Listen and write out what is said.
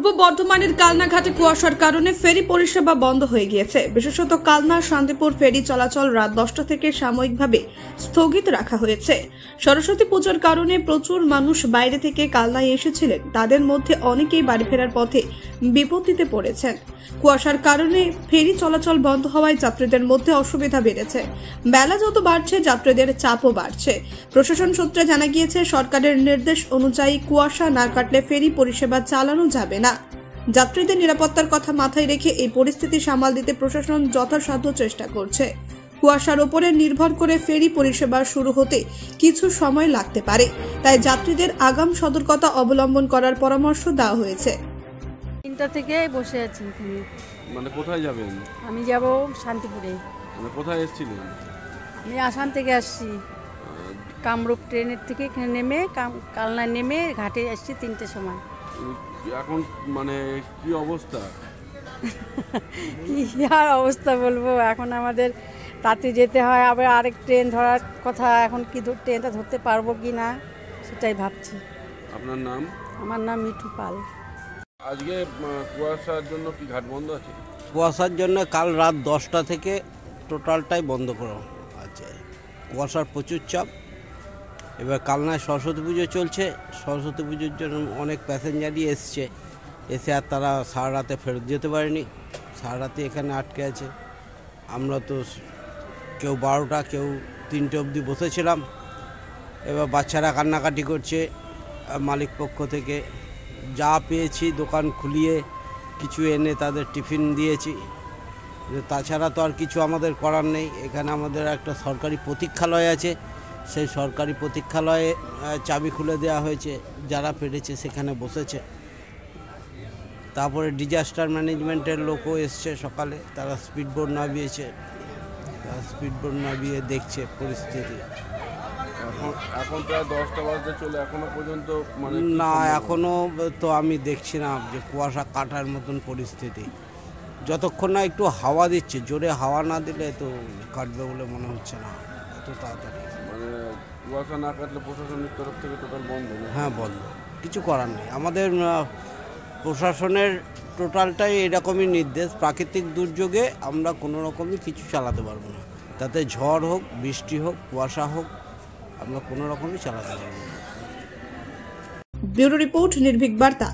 পূর্ব বর্ধমানের কালনাঘাটে কুয়াশার কারণে ফেরি পরিষেবা বন্ধ হয়ে গিয়েছে। বিশেষত কালনা শান্তিপুর ফেরি চলাচল রাত 10টা থেকে সাময়িকভাবে স্থগিত রাখা হয়েছে। সরস্বতী পুজোর কারণে প্রচুর মানুষ বাইরে থেকে কালনায় এসেছিলেন, তাদের মধ্যে অনেকেই বাড়ি ফেরার পথে বিপত্তিতে পড়েছেন। কুয়াশার কারণে ফেরি চলাচল বন্ধ হওয়ায় যাত্রীদের মধ্যে অসুবিধা বেড়েছে। বেলা যত বাড়ছে যাত্রীদের চাপও বাড়ছে। প্রশাসন সূত্রে জানা গিয়েছে, সরকারের নির্দেশ অনুযায়ী কুয়াশা না কাটলে ফেরি পরিষেবা চালানো যাবে না। যাত্রীদের নিরাপত্তার কথা মাথায় রেখে এই পরিস্থিতি সামাল দিতে প্রশাসন যথাসাধ্য চেষ্টা করছে। কুয়াশার উপরে নির্ভর করে ফেরি পরিষেবা শুরু হতে কিছু সময় লাগতে পারে, তাই যাত্রীদের আগাম সতর্কতা অবলম্বন করার পরামর্শ দেওয়া হয়েছে। 3টা থেকে বসে আছি এখানে। মানে কোথায় যাবেন? আমি যাব শান্তিপুরে। মানে কোথায় এসেছিলেন? আমি আসাম থেকে আসছি, কামরূপ ট্রেনের থেকে এখানে নেমে কালনা নেমে ঘাটে আসছি 3টের সময়। এখন মানে কি অবস্থা? কি আর অবস্থা বলবো, এখন আমাদের তাতে যেতে হয়, আবার আরেক ট্রেন ধরার কথা। এখন কি ট্রেনটা ধরতে পারবো কি না সেটাই ভাবছি। আপনার নাম? আমার নাম মিঠু পাল। আজকে কুয়াশার জন্য কি ঘাট বন্ধ আছে? কুয়াশার জন্য কাল রাত 10টা থেকে টোটালটাই বন্ধ করা আছে। কুয়াশার প্রচুর চাপ। এবার কালনায় সরস্বতী পুজো চলছে, সরস্বতী পুজোর জন্য অনেক প্যাসেঞ্জারই এসে আর তারা সারা রাতে ফেরত যেতে পারেনি, সারা রাতে এখানে আটকে আছে। আমরা তো কেউ 12টা কেউ 3টে অবধি বসেছিলাম। এবার বাচ্চারা কান্নাকাটি করছে, মালিক পক্ষ থেকে যা পেয়েছি দোকান খুলিয়ে কিছু এনে তাদের টিফিন দিয়েছি। তাছাড়া তো আর কিছু আমাদের করার নেই। এখানে আমাদের একটা সরকারি প্রতীক্ষালয় আছে, সেই সরকারি প্রতীক্ষালয়ে চাবি খুলে দেওয়া হয়েছে, যারা পেরেছে সেখানে বসেছে। তারপরে ডিজাস্টার ম্যানেজমেন্টের লোকও এসছে সকালে, তারা স্পিডবোট নামিয়েছে, স্পিডবোট নামিয়ে দেখছে পরিস্থিতি। এখন প্রায় 10টা বাজতে চলে, এখনো পর্যন্ত মানে না, এখনও তো আমি দেখছি না যে কুয়াশা কাটার মতন পরিস্থিতি। যতক্ষণ না একটু হাওয়া দিচ্ছে, জোরে হাওয়া না দিলে তো কাটবে বলে মনে হচ্ছে না এত তাড়াতাড়ি। মানে কুয়াশা না কাটলে প্রশাসনের তরফ থেকে টোটাল বন্ধ? হ্যাঁ, বন্ধ, কিছু করার নেই। আমাদের প্রশাসনের টোটালটাই এরকমই নির্দেশ। প্রাকৃতিক দুর্যোগে আমরা কোনো রকমই কিছু চালাতে পারবো না, তাতে ঝড় হোক, বৃষ্টি হোক, কুয়াশা হোক, আমরা কোনো রকমই চালাতে পারবো না। ব্যুরো রিপোর্ট, নির্ভীক বার্তা।